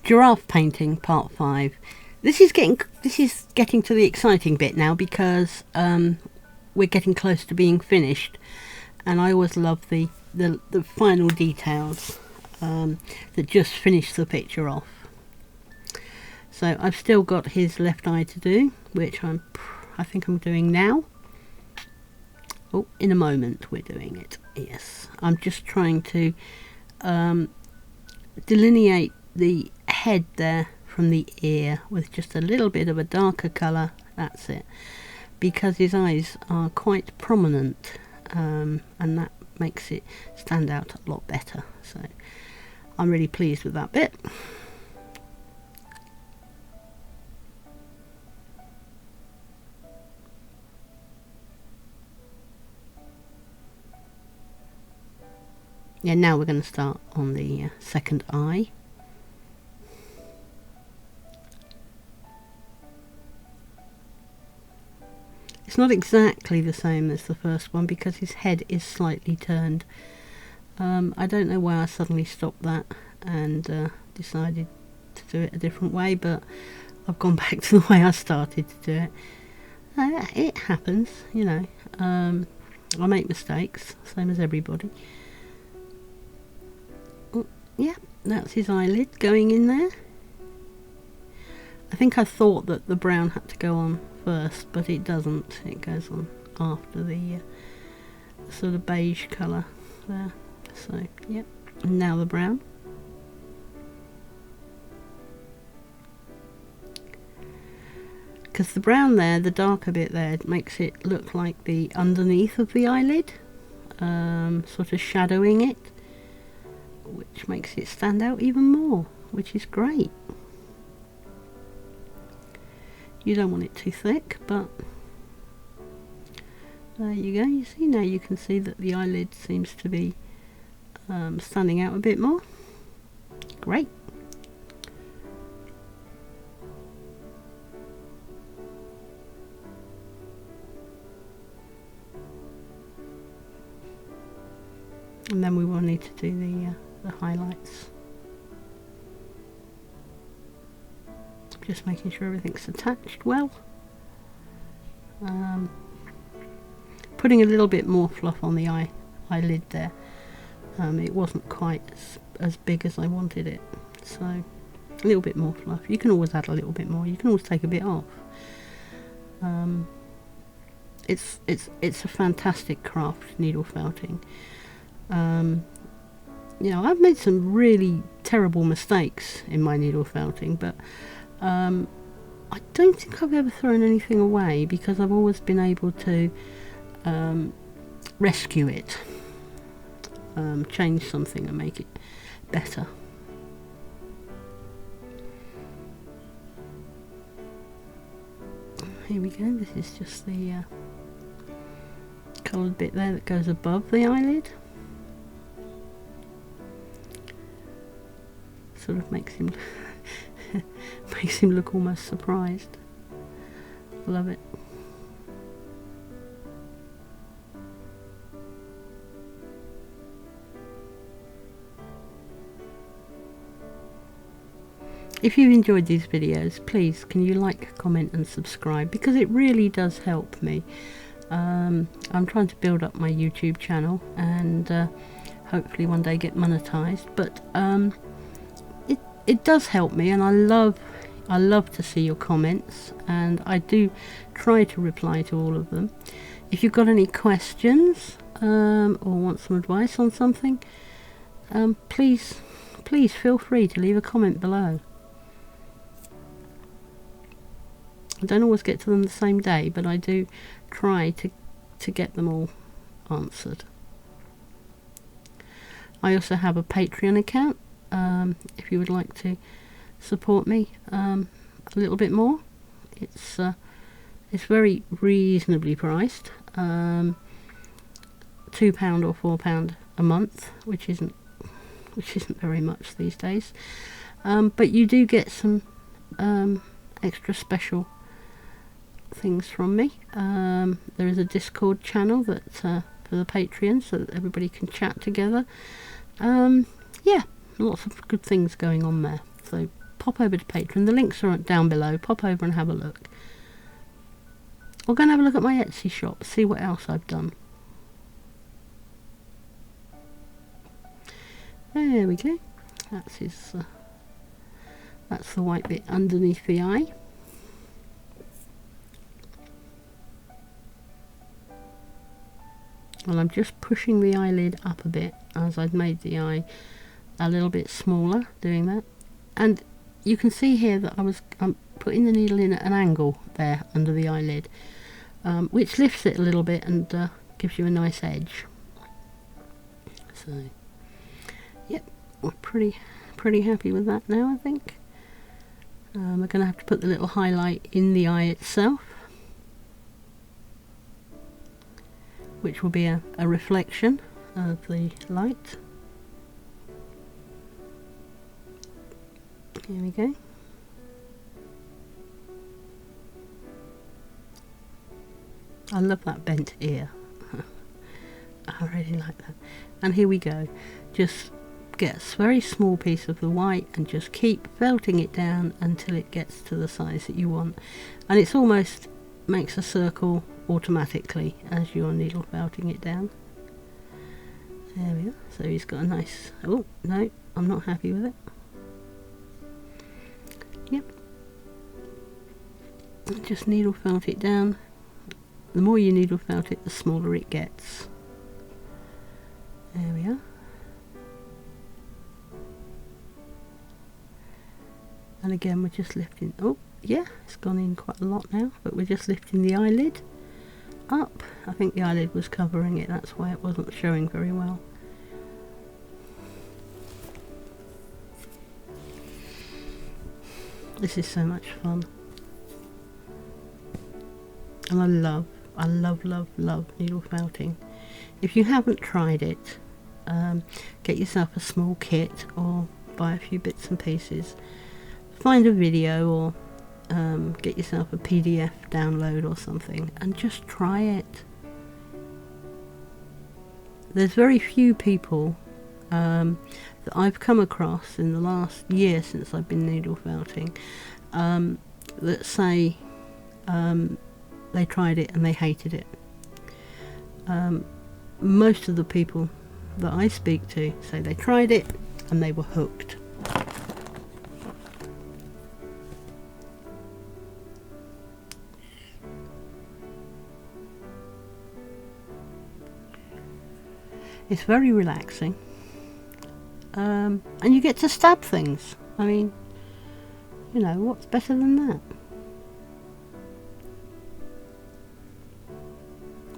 Giraffe painting part 5. This is getting to the exciting bit now, because we're getting close to being finished, and I always love the final details that just finish the picture off. So I've still got his left eye to do, which I think I'm doing now. Oh, in a moment we're doing it. Yes, I'm just trying to delineate the head there from the ear with just a little bit of a darker colour. That's it, because his eyes are quite prominent, and that makes it stand out a lot better. So I'm really pleased with that bit. Yeah, now we're going to start on the second eye. It's not exactly the same as the first one because his head is slightly turned. I don't know why I suddenly stopped that and decided to do it a different way, but I've gone back to the way I started to do it. It happens, you know. I make mistakes, same as everybody. Yeah, that's his eyelid going in there. I think I thought that the brown had to go on first, but it doesn't. It goes on after the sort of beige colour there. So, yep. And now the brown. Because the brown there, the darker bit there, makes it look like the underneath of the eyelid, sort of shadowing it, which makes it stand out even more, which is great. You don't want it too thick, but there you go. You see, now you can see that the eyelid seems to be standing out a bit more. Great. And then we will need to do the highlights. Just making sure everything's attached well. Putting a little bit more fluff on the eyelid there. It wasn't quite as big as I wanted it, so a little bit more fluff. You can always add a little bit more. You can always take a bit off. It's a fantastic craft, needle felting. You know, I've made some really terrible mistakes in my needle felting, but I don't think I've ever thrown anything away because I've always been able to rescue it, change something and make it better. Here we go. This is just the coloured bit there that goes above the eyelid. Sort of makes him look almost surprised. Love it. If you've enjoyed these videos, please can you like, comment and subscribe, because it really does help me. I'm trying to build up my YouTube channel and hopefully one day get monetized, but it does help me, and I love to see your comments, and I do try to reply to all of them. If you've got any questions or want some advice on something, please feel free to leave a comment below. I don't always get to them the same day, but I do try to get them all answered. I also have a Patreon account. If you would like to support me a little bit more, it's very reasonably priced, £2 or £4 a month, which isn't very much these days, but you do get some extra special things from me. There is a Discord channel that for the Patreons, so that everybody can chat together. Yeah, lots of good things going on there, so pop over to Patreon. The links are down below. Pop over and have a look. Or go and have a look at my Etsy shop, see what else I've done. There we go. That's his. That's the white bit underneath the eye. And I'm just pushing the eyelid up a bit as I've made the eye a little bit smaller doing that. And you can see here that I'm putting the needle in at an angle there under the eyelid, which lifts it a little bit and gives you a nice edge. So, yep, we're pretty happy with that now, I think. We're going to have to put the little highlight in the eye itself, which will be a reflection of the light. Here we go. I love that bent ear. I really like that. And here we go. Just get a very small piece of the white and just keep felting it down until it gets to the size that you want. And it's almost makes a circle automatically as you're needle felting it down. There we are. So he's got a nice... Oh, no, I'm not happy with it. Yep. Just needle felt it down. The more you needle felt it, the smaller it gets. There we are. And again, we're just lifting... Oh, yeah, it's gone in quite a lot now, but we're just lifting the eyelid up. I think the eyelid was covering it, that's why it wasn't showing very well. This is so much fun. And I love needle felting. If you haven't tried it, get yourself a small kit or buy a few bits and pieces. Find a video or get yourself a PDF download or something and just try it. There's very few people that I've come across in the last year since I've been needle felting that say they tried it and they hated it. Most of the people that I speak to say they tried it and they were hooked. It's very relaxing, and you get to stab things. I mean, you know, what's better than that?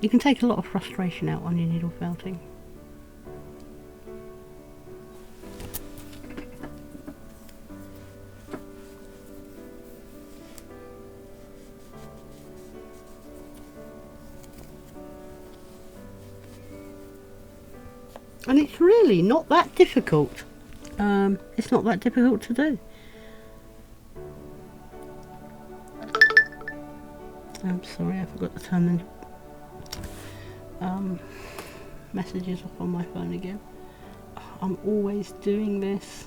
You can take a lot of frustration out on your needle felting. And it's really not that difficult. It's not that difficult to do. I'm sorry, I forgot to turn the messages off on my phone again. I'm always doing this.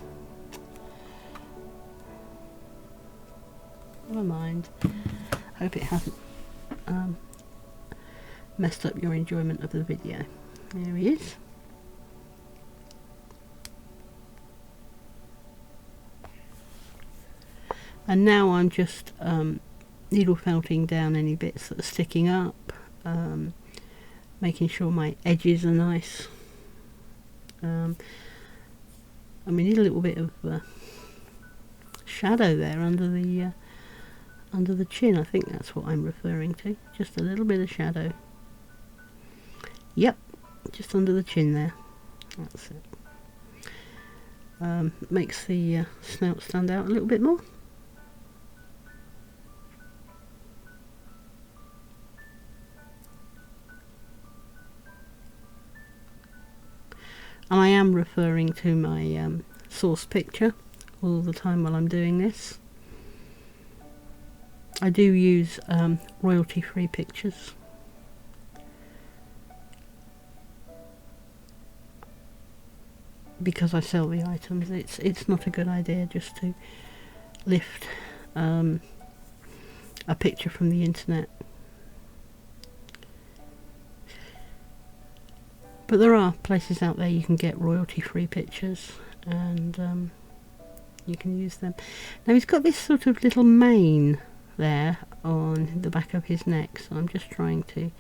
Never mind. Hope it hasn't messed up your enjoyment of the video. There he is. And now I'm just needle felting down any bits that are sticking up, making sure my edges are nice. And we need a little bit of shadow there under the chin. I think that's what I'm referring to. Just a little bit of shadow. Yep, just under the chin there. That's it. Makes the snout stand out a little bit more. And I am referring to my source picture all the time while I'm doing this. I do use royalty-free pictures. Because I sell the items, it's not a good idea just to lift a picture from the internet. But there are places out there you can get royalty-free pictures, and you can use them. Now he's got this sort of little mane there on the back of his neck, so I'm just trying to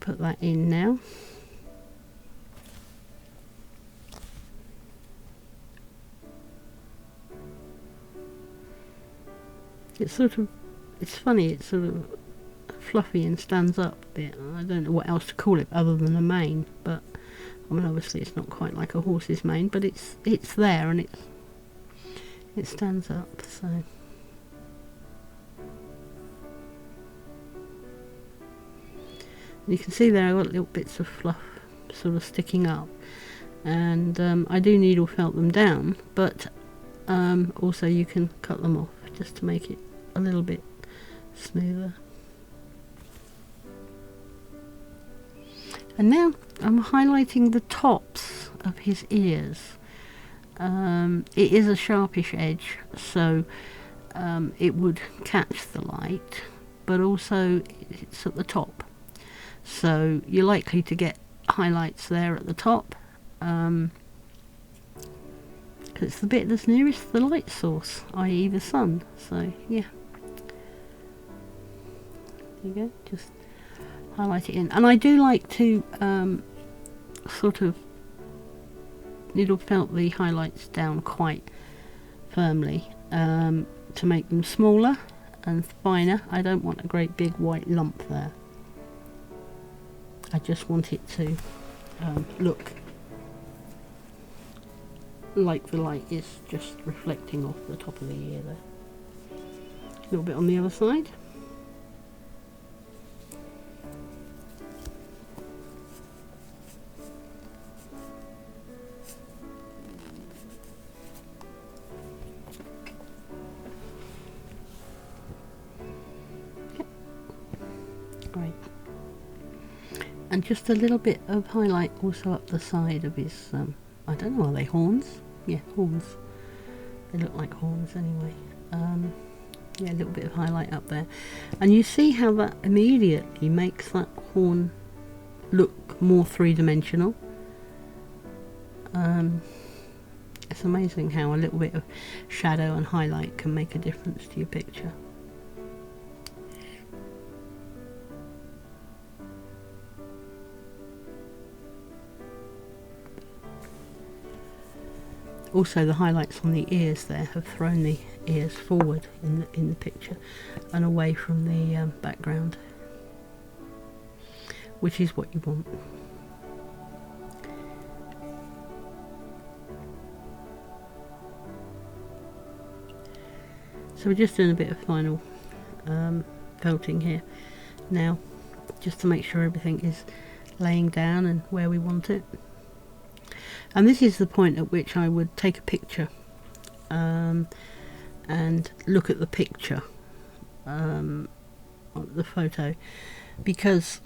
put that in now. It's sort of, it's funny, it's sort of fluffy and stands up a bit. I don't know what else to call it other than a mane, but I mean obviously it's not quite like a horse's mane, but it's there and it stands up, so. And you can see there I've got little bits of fluff sort of sticking up, and I do needle felt them down, but also you can cut them off just to make it a little bit smoother. And now I'm highlighting the tops of his ears. It is a sharpish edge, so it would catch the light, but also it's at the top, so you're likely to get highlights there at the top, because it's the bit that's nearest the light source, i.e. the sun. So yeah, there you go, just highlight it in. And I do like to sort of needle felt the highlights down quite firmly to make them smaller and finer. I don't want a great big white lump there. I just want it to look like the light is just reflecting off the top of the ear there. A little bit on the other side. Great. And just a little bit of highlight also up the side of his, I don't know, are they horns? Yeah, horns. They look like horns anyway. Yeah, a little bit of highlight up there. And you see how that immediately makes that horn look more three-dimensional. It's amazing how a little bit of shadow and highlight can make a difference to your picture. Also, the highlights on the ears there have thrown the ears forward in the picture and away from the background, which is what you want. So we're just doing a bit of final felting here now, just to make sure everything is laying down and where we want it. And this is the point at which I would take a picture and look at the picture, the photo, because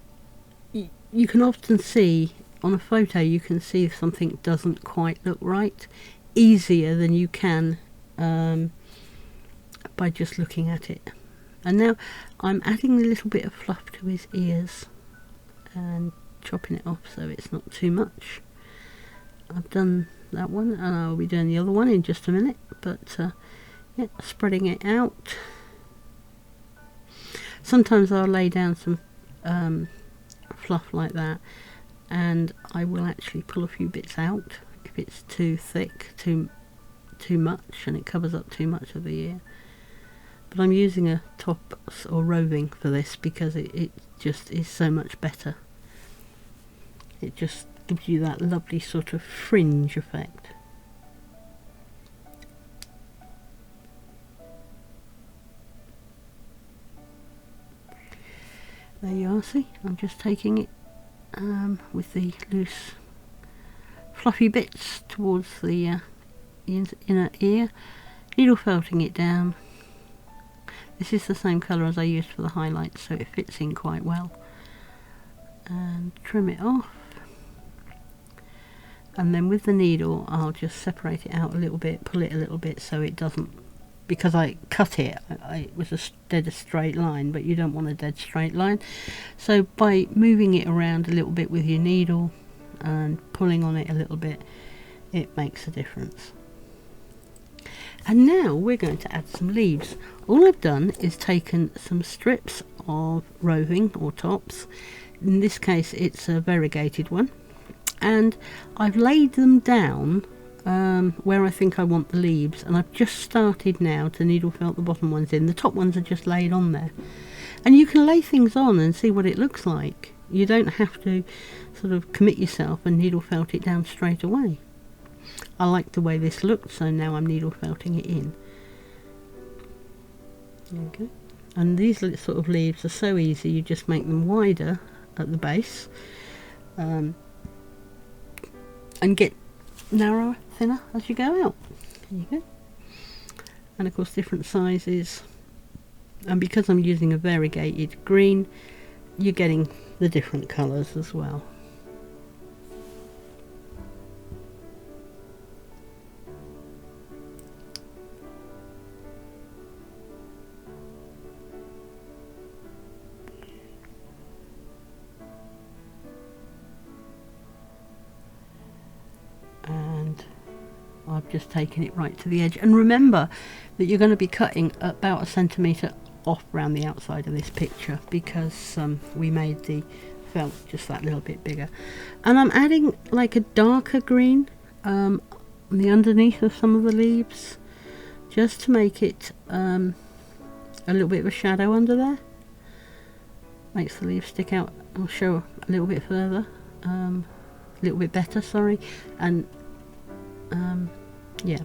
you can often see on a photo, you can see if something doesn't quite look right easier than you can by just looking at it. And now I'm adding a little bit of fluff to his ears and chopping it off so it's not too much. I've done that one and I'll be doing the other one in just a minute, but yeah, spreading it out. Sometimes I'll lay down some fluff like that and I will actually pull a few bits out if it's too thick, too much, and it covers up too much of the ear. But I'm using a tops or roving for this because it just is so much better. It just gives you that lovely sort of fringe effect. There you are, see, I'm just taking it with the loose fluffy bits towards the inner ear, needle felting it down. This is the same colour as I used for the highlights, so it fits in quite well. And trim it off. And then with the needle I'll just separate it out a little bit, pull it a little bit so it doesn't because I cut it, it was a dead straight line, but you don't want a dead straight line. So by moving it around a little bit with your needle and pulling on it a little bit, it makes a difference. And now we're going to add some leaves. All I've done is taken some strips of roving or tops. In this case it's a variegated one, and I've laid them down where I think I want the leaves, and I've just started now to needle felt the bottom ones in. The top ones are just laid on there, and you can lay things on and see what it looks like. You don't have to sort of commit yourself and needle felt it down straight away. I like the way this looked, so now I'm needle felting it in. There we go. And these little sort of leaves are so easy. You just make them wider at the base and get narrower, thinner as you go out. There you go. And of course different sizes, and because I'm using a variegated green, you're getting the different colours as well. And I've just taken it right to the edge, and remember that you're going to be cutting about 1 centimetre off around the outside of this picture, because we made the felt just that little bit bigger. And I'm adding like a darker green on the underneath of some of the leaves, just to make it a little bit of a shadow under there. Makes the leaves stick out or show a little bit further, a little bit better, sorry. And yeah,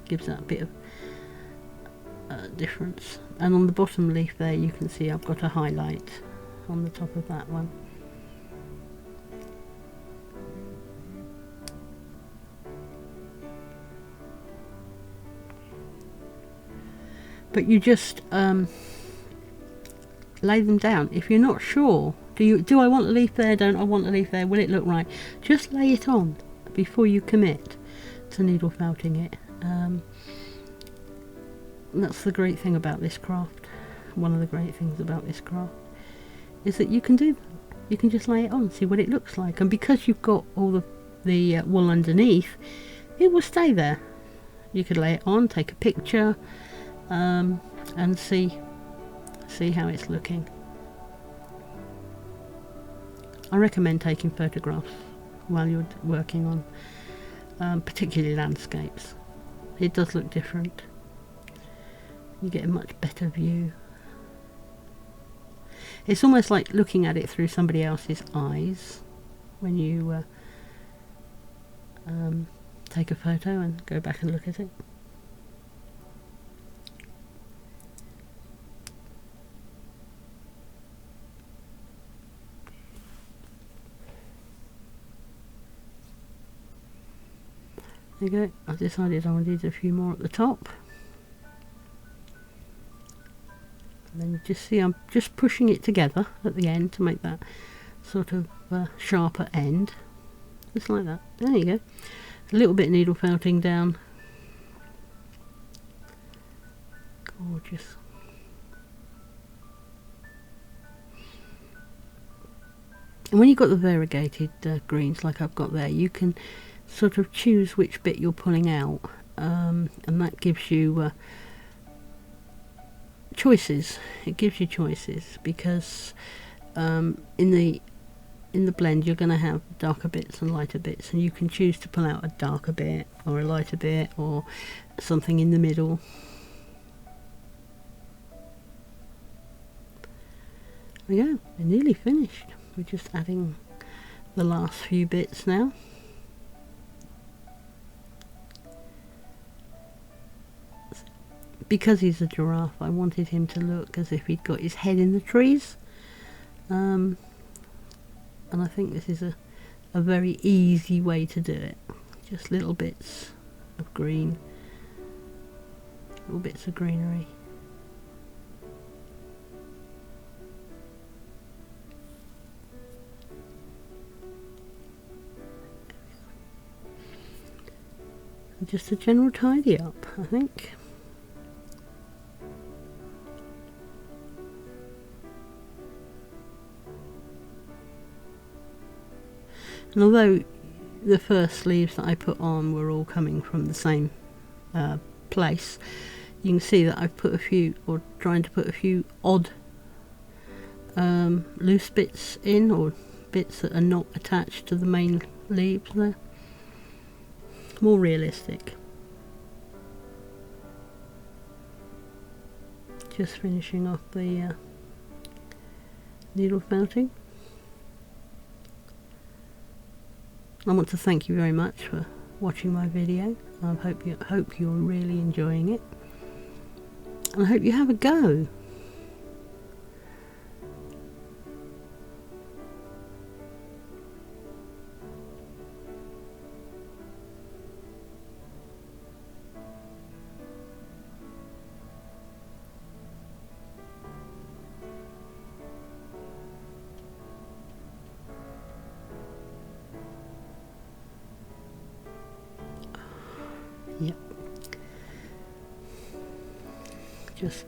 gives that a bit of difference. And on the bottom leaf there you can see I've got a highlight on the top of that one. But you just lay them down. If you're not sure, do I want a leaf there, don't I want a leaf there, will it look right, just lay it on before you commit to needle felting it. That's the great thing about this craft. One of the great things about this craft is that you can just lay it on, see what it looks like, and because you've got all the wool underneath, it will stay there. You could lay it on, take a picture, and see how it's looking. I recommend taking photographs while you're working on particularly landscapes. It does look different. You get a much better view. It's almost like looking at it through somebody else's eyes when you take a photo and go back and look at it. There you go. I've decided I want to do a few more at the top. And then you just see I'm just pushing it together at the end to make that sort of sharper end. Just like that. There you go. A little bit needle felting down. Gorgeous. And when you've got the variegated greens like I've got there, you can sort of choose which bit you're pulling out, and that gives you choices. It gives you choices because in the blend you're going to have darker bits and lighter bits, and you can choose to pull out a darker bit or a lighter bit or something in the middle. There we go, we're nearly finished. We're just adding the last few bits now. Because he's a giraffe, I wanted him to look as if he'd got his head in the trees, and I think this is a very easy way to do it. Just little bits of green, little bits of greenery. And just a general tidy up, I think. And although the first leaves that I put on were all coming from the same place, you can see that I've put a few, or trying to put a few odd loose bits in, or bits that are not attached to the main leaves there. More realistic. Just finishing off the needle felting. I want to thank you very much for watching my video. I hope you're really enjoying it, and I hope you have a go. Yep. Just,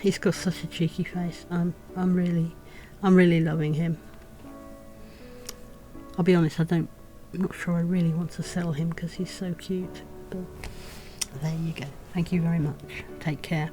he's got such a cheeky face. I'm really loving him. I'll be honest, I'm not sure I really want to sell him because he's so cute. But there you go. Thank you very much. Take care.